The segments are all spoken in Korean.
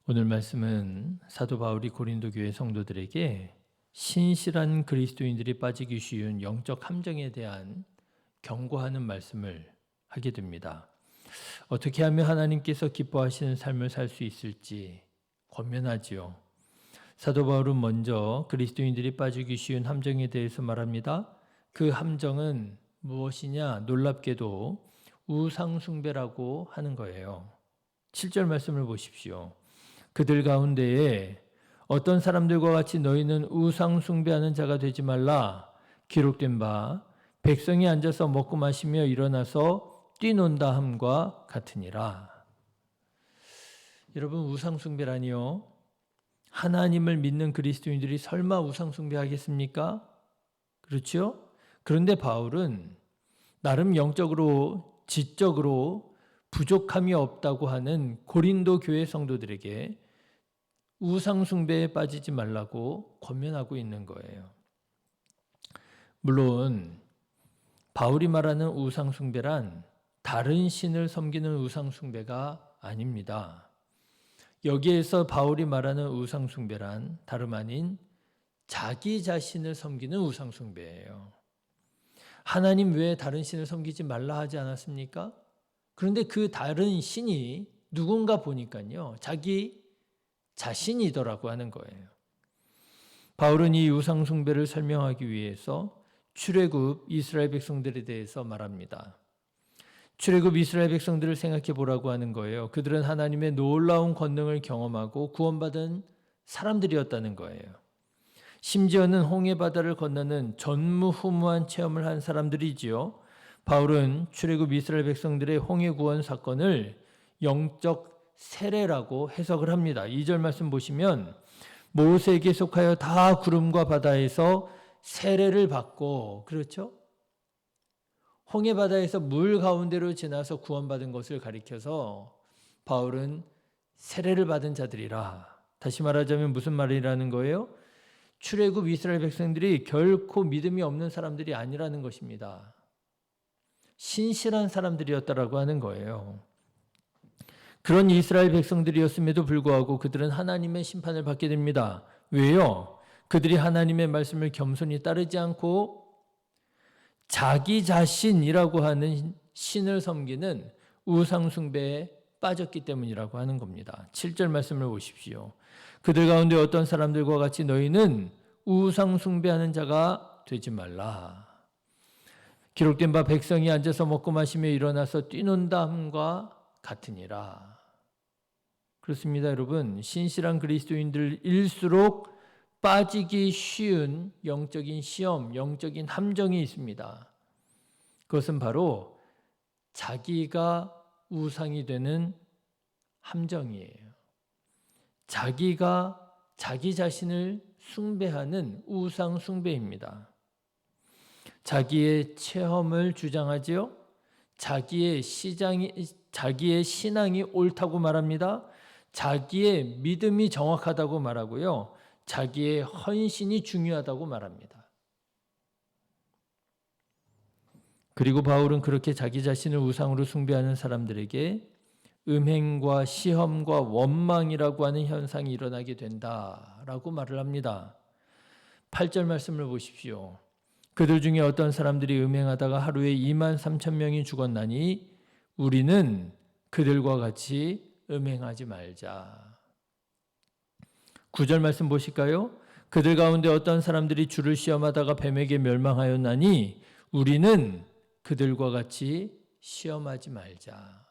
오늘 말씀은 사도 바울이 고린도 교회 성도들에게 신실한 그리스도인들이 빠지기 쉬운 영적 함정에 대한 경고하는 말씀을 하게 됩니다. 어떻게 하면 하나님께서 기뻐하시는 삶을 살 수 있을지 권면하지요. 사도 바울은 먼저 그리스도인들이 빠지기 쉬운 함정에 대해서 말합니다. 그 함정은 무엇이냐? 놀랍게도 우상숭배라고 하는 거예요. 7절 말씀을 보십시오. 그들 가운데에 어떤 사람들과 같이 너희는 우상 숭배하는 자가 되지 말라. 기록된 바 백성이 앉아서 먹고 마시며 일어나서 뛰논다 함과 같으니라. 여러분, 우상 숭배라니요, 하나님을 믿는 그리스도인들이 설마 우상 숭배하겠습니까? 그렇죠? 그런데 바울은 나름 영적으로 지적으로 부족함이 없다고 하는 고린도 교회 성도들에게 우상 숭배에 빠지지 말라고 권면하고 있는 거예요. 물론 바울이 말하는 우상 숭배란 다른 신을 섬기는 우상 숭배가 아닙니다. 여기에서 바울이 말하는 우상 숭배란 다름 아닌 자기 자신을 섬기는 우상 숭배예요. 하나님 외에 다른 신을 섬기지 말라 하지 않았습니까? 그런데 그 다른 신이 누군가 보니까요, 자기 자신이더라고 하는 거예요. 바울은 이 우상 숭배를 설명하기 위해서 출애굽 이스라엘 백성들에 대해서 말합니다. 출애굽 이스라엘 백성들을 생각해 보라고 하는 거예요. 그들은 하나님의 놀라운 권능을 경험하고 구원받은 사람들이었다는 거예요. 심지어는 홍해 바다를 건너는 전무후무한 체험을 한 사람들이지요. 바울은 출애굽 이스라엘 백성들의 홍해 구원 사건을 영적 세례라고 해석을 합니다. 2절 말씀 보시면 모세에게 속하여 다 구름과 바다에서 세례를 받고, 그렇죠? 홍해 바다에서 물 가운데로 지나서 구원받은 것을 가리켜서 바울은 세례를 받은 자들이라. 다시 말하자면 무슨 말이라는 거예요? 출애굽 이스라엘 백성들이 결코 믿음이 없는 사람들이 아니라는 것입니다. 신실한 사람들이었다라고 하는 거예요. 그런 이스라엘 백성들이었음에도 불구하고 그들은 하나님의 심판을 받게 됩니다. 왜요? 그들이 하나님의 말씀을 겸손히 따르지 않고 자기 자신이라고 하는 신을 섬기는 우상 숭배에 빠졌기 때문이라고 하는 겁니다. 7절 말씀을 보십시오. 그들 가운데 어떤 사람들과 같이 너희는 우상 숭배하는 자가 되지 말라. 기록된 바 백성이 앉아서 먹고 마시며 일어나서 뛰논다 함과 같으니라. 그렇습니다, 여러분. 신실한 그리스도인들일수록 빠지기 쉬운 영적인 시험, 영적인 함정이 있습니다. 그것은 바로 자기가 우상이 되는 함정이에요. 자기가 자기 자신을 숭배하는 우상 숭배입니다. 자기의 체험을 주장하지요. 자기의 신앙이 옳다고 말합니다. 자기의 믿음이 정확하다고 말하고요. 자기의 헌신이 중요하다고 말합니다. 그리고 바울은 그렇게 자기 자신을 우상으로 숭배하는 사람들에게 음행과 시험과 원망이라고 하는 현상이 일어나게 된다라고 말을 합니다. 8절 말씀을 보십시오. 그들 중에 어떤 사람들이 음행하다가 하루에 23,000명이 죽었나니 우리는 그들과 같이 음행하지 말자. 9절 말씀 보실까요? 그들 가운데 어떤 사람들이 주를 시험하다가 뱀에게 멸망하였나니 우리는 그들과 같이 시험하지 말자.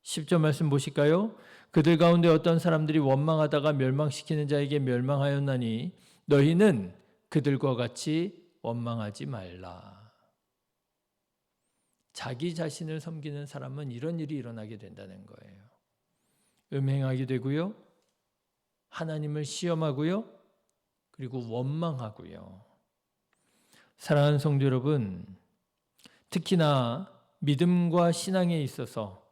10절 말씀 보실까요? 그들 가운데 어떤 사람들이 원망하다가 멸망시키는 자에게 멸망하였나니 너희는 그들과 같이 원망하지 말라. 자기 자신을 섬기는 사람은 이런 일이 일어나게 된다는 거예요. 음행하게 되고요. 하나님을 시험하고요. 그리고 원망하고요. 사랑하는 성도 여러분, 특히나 믿음과 신앙에 있어서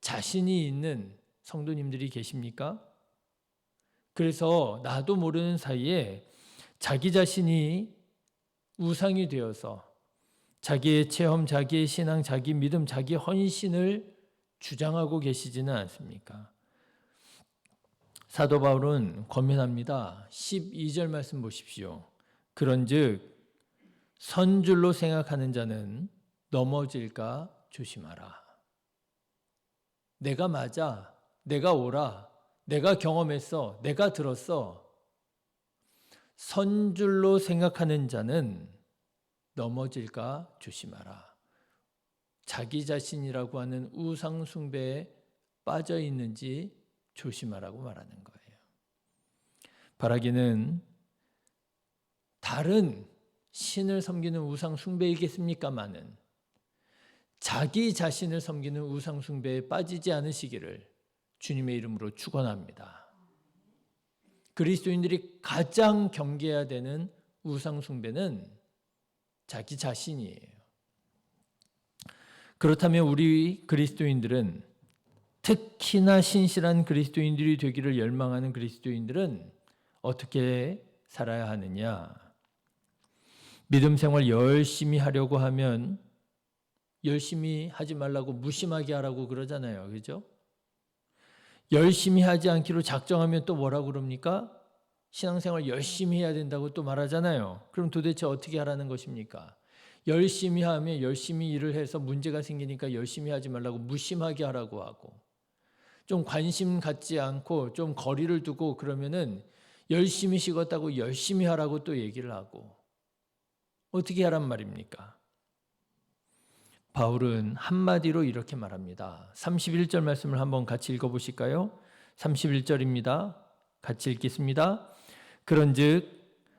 자신이 있는 성도님들이 계십니까? 그래서 나도 모르는 사이에 자기 자신이 우상이 되어서 자기의 체험, 자기의 신앙, 자기 믿음, 자기 헌신을 주장하고 계시지는 않습니까? 사도 바울은 권면합니다. 12절 말씀 보십시오. 그런즉 선줄로 생각하는 자는 넘어질까 조심하라. 내가 맞아, 내가 옳아, 내가 경험했어, 내가 들었어. 선줄로 생각하는 자는 넘어질까 조심하라. 자기 자신이라고 하는 우상 숭배에 빠져 있는지 조심하라고 말하는 거예요. 바라기는 다른 신을 섬기는 우상 숭배이겠습니까마는 자기 자신을 섬기는 우상 숭배에 빠지지 않으시기를 주님의 이름으로 축원합니다. 그리스도인들이 가장 경계해야 되는 우상 숭배는 자기 자신이에요. 그렇다면 우리 그리스도인들은, 특히나 신실한 그리스도인들이 되기를 열망하는 그리스도인들은 어떻게 살아야 하느냐? 믿음 생활 열심히 하려고 하면 열심히 하지 말라고 무심하게 하라고 그러잖아요. 그죠? 열심히 하지 않기로 작정하면 또 뭐라고 그럽니까? 신앙생활 열심히 해야 된다고 또 말하잖아요. 그럼 도대체 어떻게 하라는 것입니까? 열심히 하면 열심히 일을 해서 문제가 생기니까 열심히 하지 말라고 무심하게 하라고 하고, 좀 관심 갖지 않고 좀 거리를 두고 그러면은 열심히 식었다고 열심히 하라고 또 얘기를 하고, 어떻게 하란 말입니까? 바울은 한마디로 이렇게 말합니다. 31절 말씀을 한번 같이 읽어보실까요? 31절입니다. 같이 읽겠습니다. 그런즉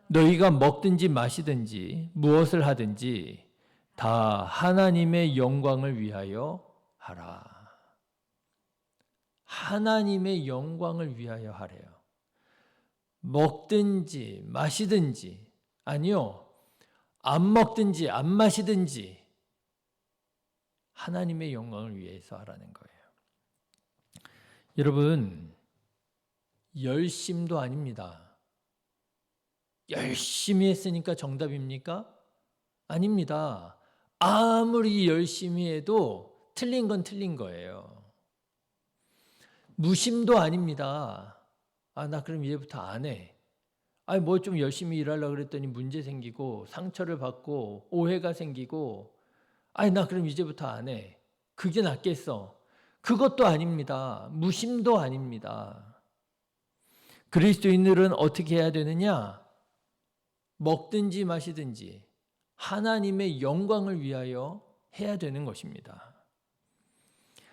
너희가 먹든지 마시든지 무엇을 하든지 다 하나님의 영광을 위하여 하라. 하나님의 영광을 위하여 하래요. 먹든지 마시든지, 아니요, 안 먹든지 안 마시든지 하나님의 영광을 위해서 하라는 거예요. 여러분, 열심도 아닙니다. 열심히 했으니까 정답입니까? 아닙니다. 아무리 열심히 해도 틀린 건 틀린 거예요. 무심도 아닙니다. 나 그럼 이제부터 안 해. 뭐 좀 열심히 일하려고 그랬더니 문제 생기고 상처를 받고 오해가 생기고, 나 그럼 이제부터 안 해. 그게 낫겠어. 그것도 아닙니다. 무심도 아닙니다. 그리스도인들은 어떻게 해야 되느냐? 먹든지 마시든지 하나님의 영광을 위하여 해야 되는 것입니다.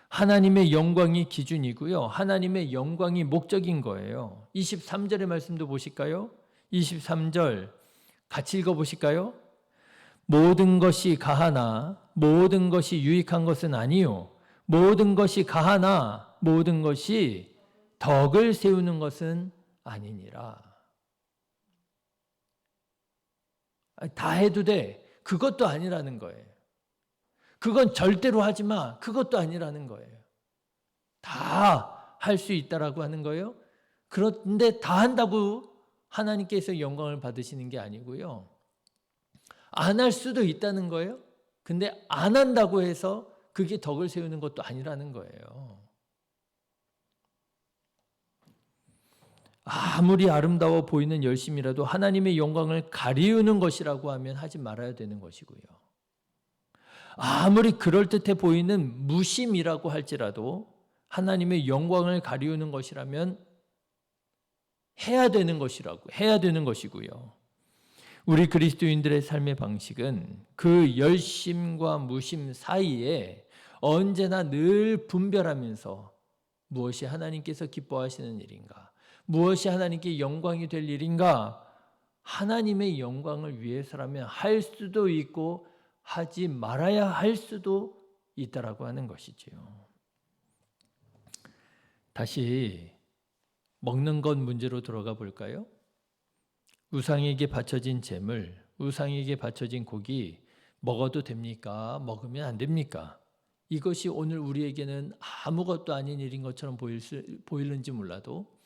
하나님의 영광이 기준이고요. 하나님의 영광이 목적인 거예요. 23절의 말씀도 보실까요? 23절 같이 읽어보실까요? 모든 것이 가하나 모든 것이 유익한 것은 아니요, 모든 것이 가하나 모든 것이 덕을 세우는 것은 아니니라. 다 해도 돼. 그것도 아니라는 거예요. 그건 절대로 하지 마. 그것도 아니라는 거예요. 다 할 수 있다라고 하는 거예요. 그런데 다 한다고 하나님께서 영광을 받으시는 게 아니고요. 안 할 수도 있다는 거예요. 근데 안 한다고 해서 그게 덕을 세우는 것도 아니라는 거예요. 아무리 아름다워 보이는 열심이라도 하나님의 영광을 가리우는 것이라고 하면 하지 말아야 되는 것이고요. 아무리 그럴듯해 보이는 무심이라고 할지라도 하나님의 영광을 가리우는 것이라면 해야 되는 것이고요. 우리 그리스도인들의 삶의 방식은 그 열심과 무심 사이에 언제나 늘 분별하면서 무엇이 하나님께서 기뻐하시는 일인가, 무엇이 하나님께 영광이 될 일인가, 하나님의 영광을 위해서라면 할 수도 있고 하지 말아야 할 수도 있다라고 하는 것이지요. 다시 먹는 것 문제로 들어가 볼까요? 우상에게 바쳐진 제물, 우상에게 바쳐진 고기 먹어도 됩니까? 먹으면 안 됩니까? 이것이 오늘 우리에게는 아무것도 아닌 일인 것처럼 보일는지 몰라도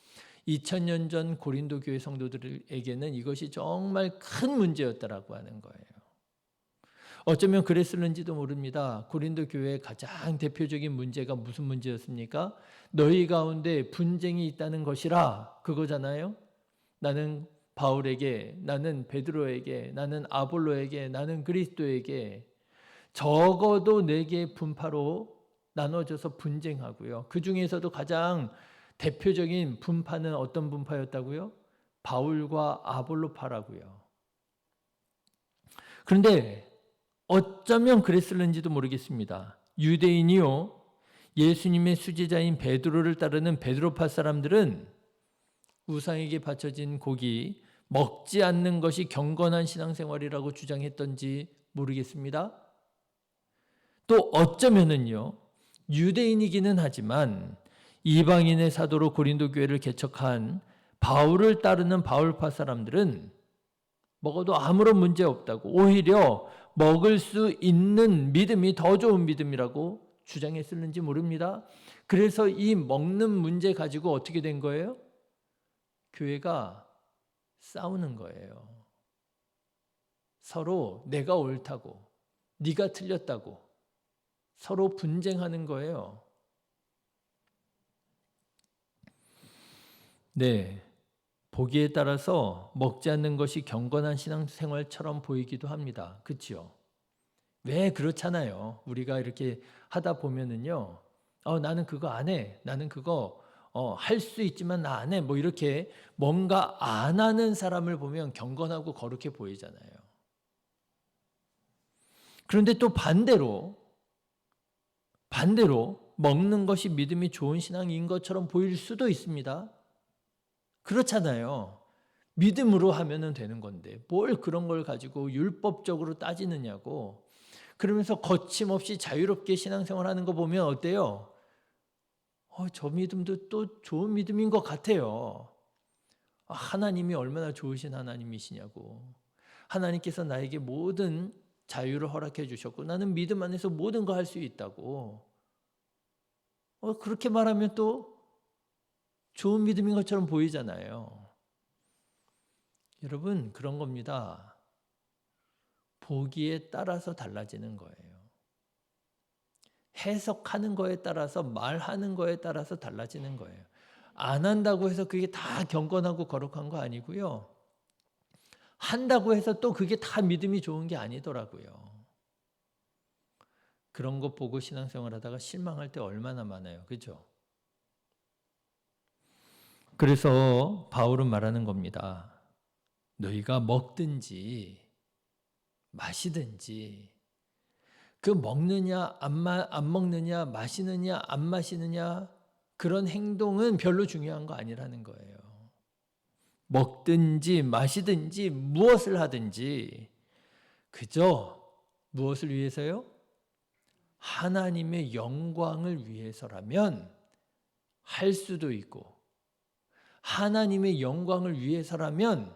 2000년 전 고린도 교회 성도들에게는 이것이 정말 큰 문제였다라고 하는 거예요. 어쩌면 그랬을는지도 모릅니다. 고린도 교회의 가장 대표적인 문제가 무슨 문제였습니까? 너희 가운데 분쟁이 있다는 것이라, 그거잖아요. 나는 바울에게, 나는 베드로에게, 나는 아볼로에게, 나는 그리스도에게 적어도 4개의 분파로 나눠져서 분쟁하고요. 그 중에서도 가장 대표적인 분파는 어떤 분파였다고요? 바울과 아볼로파라고요. 그런데 어쩌면 그랬을는지도 모르겠습니다. 유대인이요, 예수님의 수제자인 베드로를 따르는 베드로파 사람들은 우상에게 바쳐진 고기 먹지 않는 것이 경건한 신앙생활이라고 주장했던지 모르겠습니다. 또 어쩌면은요, 유대인이기는 하지만 이방인의 사도로 고린도 교회를 개척한 바울을 따르는 바울파 사람들은 먹어도 아무런 문제 없다고, 오히려 먹을 수 있는 믿음이 더 좋은 믿음이라고 주장했을는지 모릅니다. 그래서 이 먹는 문제 가지고 어떻게 된 거예요? 교회가 싸우는 거예요. 서로 내가 옳다고, 네가 틀렸다고 서로 분쟁하는 거예요. 네, 보기에 따라서 먹지 않는 것이 경건한 신앙생활처럼 보이기도 합니다. 그렇죠? 왜 그렇잖아요. 우리가 이렇게 하다 보면은요, 나는 그거 안 해. 나는 그거 할 수 있지만 나 안 해. 뭐 이렇게 뭔가 안 하는 사람을 보면 경건하고 거룩해 보이잖아요. 그런데 또 반대로 먹는 것이 믿음이 좋은 신앙인 것처럼 보일 수도 있습니다. 그렇잖아요. 믿음으로 하면 되는 건데 뭘 그런 걸 가지고 율법적으로 따지느냐고. 그러면서 거침없이 자유롭게 신앙생활하는 거 보면 어때요? 저 믿음도 또 좋은 믿음인 것 같아요. 하나님이 얼마나 좋으신 하나님이시냐고. 하나님께서 나에게 모든 자유를 허락해 주셨고 나는 믿음 안에서 모든 거 할 수 있다고. 그렇게 말하면 또 좋은 믿음인 것처럼 보이잖아요. 여러분, 그런 겁니다. 보기에 따라서 달라지는 거예요. 해석하는 거에 따라서, 말하는 거에 따라서 달라지는 거예요. 안 한다고 해서 그게 다 경건하고 거룩한 거 아니고요. 한다고 해서 또 그게 다 믿음이 좋은 게 아니더라고요. 그런 거 보고 신앙생활 하다가 실망할 때 얼마나 많아요. 그죠? 그래서 바울은 말하는 겁니다. 너희가 먹든지 마시든지 그 먹느냐 안 먹느냐 마시느냐 안 마시느냐 그런 행동은 별로 중요한 거 아니라는 거예요. 먹든지 마시든지 무엇을 하든지 그저 무엇을 위해서요? 하나님의 영광을 위해서라면 할 수도 있고 하나님의 영광을 위해서라면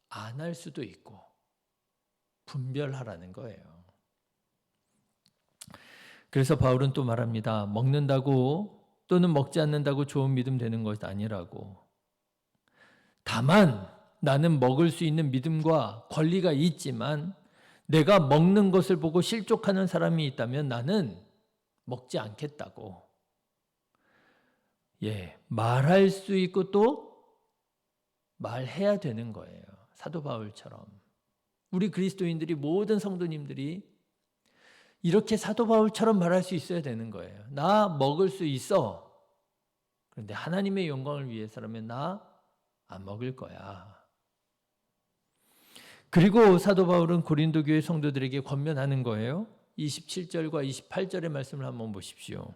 안 할 수도 있고 분별하라는 거예요. 그래서 바울은 또 말합니다. 먹는다고 또는 먹지 않는다고 좋은 믿음 되는 것이 아니라고. 다만 나는 먹을 수 있는 믿음과 권리가 있지만 내가 먹는 것을 보고 실족하는 사람이 있다면 나는 먹지 않겠다고. 말할 수 있고 또 말해야 되는 거예요. 사도 바울처럼. 우리 그리스도인들이 모든 성도님들이 이렇게 사도 바울처럼 말할 수 있어야 되는 거예요. 나 먹을 수 있어. 그런데 하나님의 영광을 위해서라면 나 안 먹을 거야. 그리고 사도 바울은 고린도 교회 성도들에게 권면하는 거예요. 27절과 28절의 말씀을 한번 보십시오.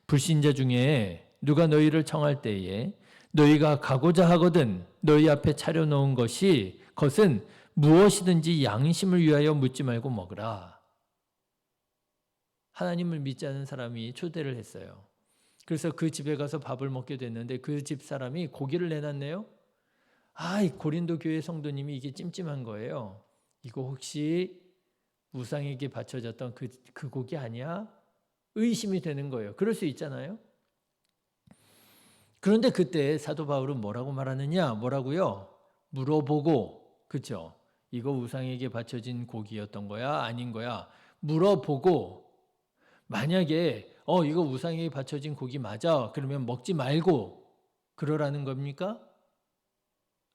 불신자 중에 누가 너희를 청할 때에 너희가 가고자 하거든 너희 앞에 차려놓은 것은 무엇이든지 양심을 위하여 묻지 말고 먹으라. 하나님을 믿지 않은 사람이 초대를 했어요. 그래서 그 집에 가서 밥을 먹게 됐는데 그 집 사람이 고기를 내놨네요. 이 고린도 교회 성도님이 이게 찜찜한 거예요. 이거 혹시 우상에게 바쳐졌던 그 고기 아니야? 의심이 되는 거예요. 그럴 수 있잖아요. 그런데 그때 사도 바울은 뭐라고 말하느냐? 뭐라고요? 물어보고, 그렇죠? 이거 우상에게 바쳐진 고기였던 거야? 아닌 거야? 물어보고 만약에 이거 우상에게 바쳐진 고기 맞아. 그러면 먹지 말고 그러라는 겁니까?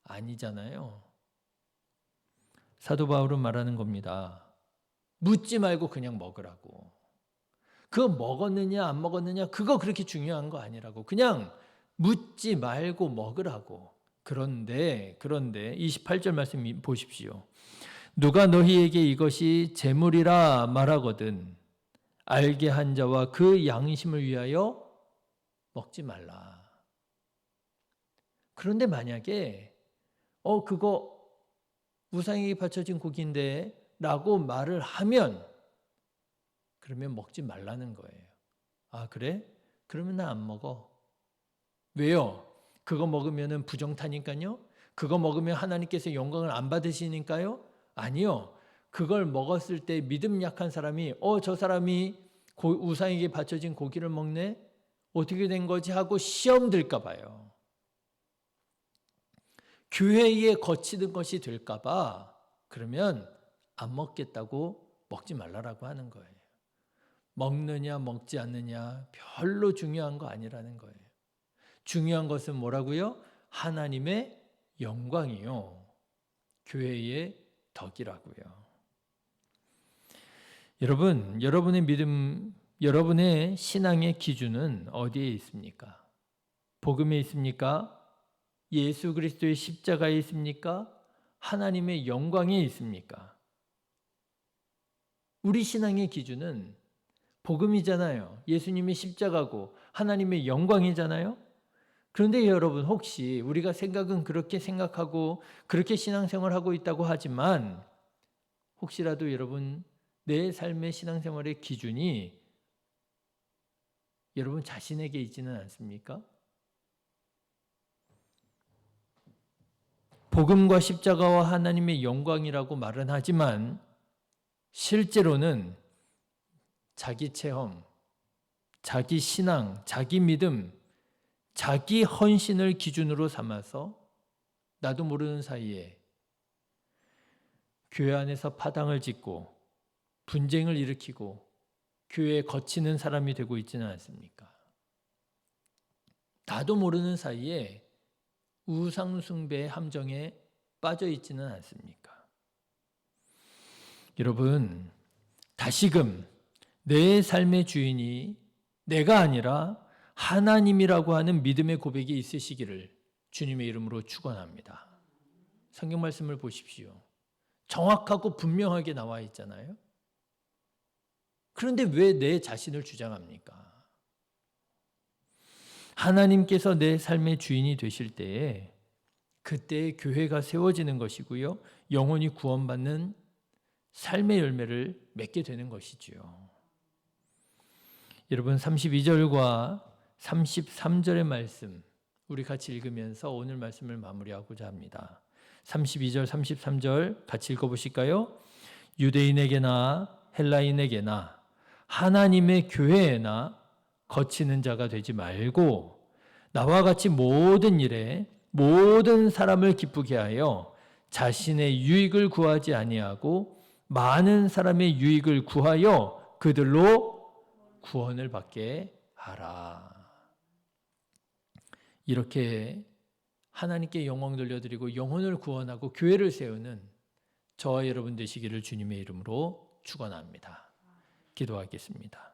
아니잖아요. 사도 바울은 말하는 겁니다. 묻지 말고 그냥 먹으라고. 그거 먹었느냐 안 먹었느냐 그거 그렇게 중요한 거 아니라고. 그냥 묻지 말고 먹으라고. 그런데 28절 말씀 보십시오. 누가 너희에게 이것이 재물이라 말하거든 알게 한 자와 그 양심을 위하여 먹지 말라. 그런데 만약에 그거 우상에게 바쳐진 고기인데 라고 말을 하면 그러면 먹지 말라는 거예요. 아 그래? 그러면 나 안 먹어. 왜요? 그거 먹으면 부정타니까요? 그거 먹으면 하나님께서 영광을 안 받으시니까요? 아니요. 그걸 먹었을 때 믿음 약한 사람이 저 사람이 우상에게 바쳐진 고기를 먹네? 어떻게 된 거지? 하고 시험 들까 봐요. 교회에 거치는 것이 될까 봐 그러면 안 먹겠다고 먹지 말라라고 하는 거예요. 먹느냐 먹지 않느냐 별로 중요한 거 아니라는 거예요. 중요한 것은 뭐라고요? 하나님의 영광이요. 교회의 덕이라고요. 여러분, 여러분의 믿음, 여러분의 신앙의 기준은 어디에 있습니까? 복음에 있습니까? 예수 그리스도의 십자가에 있습니까? 하나님의 영광에 있습니까? 우리 신앙의 기준은 복음이잖아요. 예수님의 십자가고 하나님의 영광이잖아요. 그런데 여러분 혹시 우리가 생각은 그렇게 생각하고 그렇게 신앙생활하고 있다고 하지만 혹시라도 여러분 내 삶의 신앙생활의 기준이 여러분 자신에게 있지는 않습니까? 복음과 십자가와 하나님의 영광이라고 말은 하지만 실제로는 자기 체험, 자기 신앙, 자기 믿음, 자기 헌신을 기준으로 삼아서 나도 모르는 사이에 교회 안에서 파당을 짓고 분쟁을 일으키고 교회에 거치는 사람이 되고 있지는 않습니까? 나도 모르는 사이에 우상숭배의 함정에 빠져 있지는 않습니까? 여러분, 다시금 내 삶의 주인이 내가 아니라 하나님이라고 하는 믿음의 고백이 있으시기를 주님의 이름으로 축원합니다. 성경 말씀을 보십시오. 정확하고 분명하게 나와 있잖아요. 그런데 왜 내 자신을 주장합니까? 하나님께서 내 삶의 주인이 되실 때에 그때 교회가 세워지는 것이고요. 영혼이 구원받는 삶의 열매를 맺게 되는 것이지요. 여러분 32절과 33절의 말씀 우리 같이 읽으면서 오늘 말씀을 마무리하고자 합니다. 32절, 33절 같이 읽어보실까요? 유대인에게나 헬라인에게나 하나님의 교회에나 거치는 자가 되지 말고 나와 같이 모든 일에 모든 사람을 기쁘게 하여 자신의 유익을 구하지 아니하고 많은 사람의 유익을 구하여 그들로 구원을 받게 하라. 이렇게 하나님께 영광 돌려드리고 영혼을 구원하고 교회를 세우는 저와 여러분 되시기를 주님의 이름으로 축원합니다. 기도하겠습니다.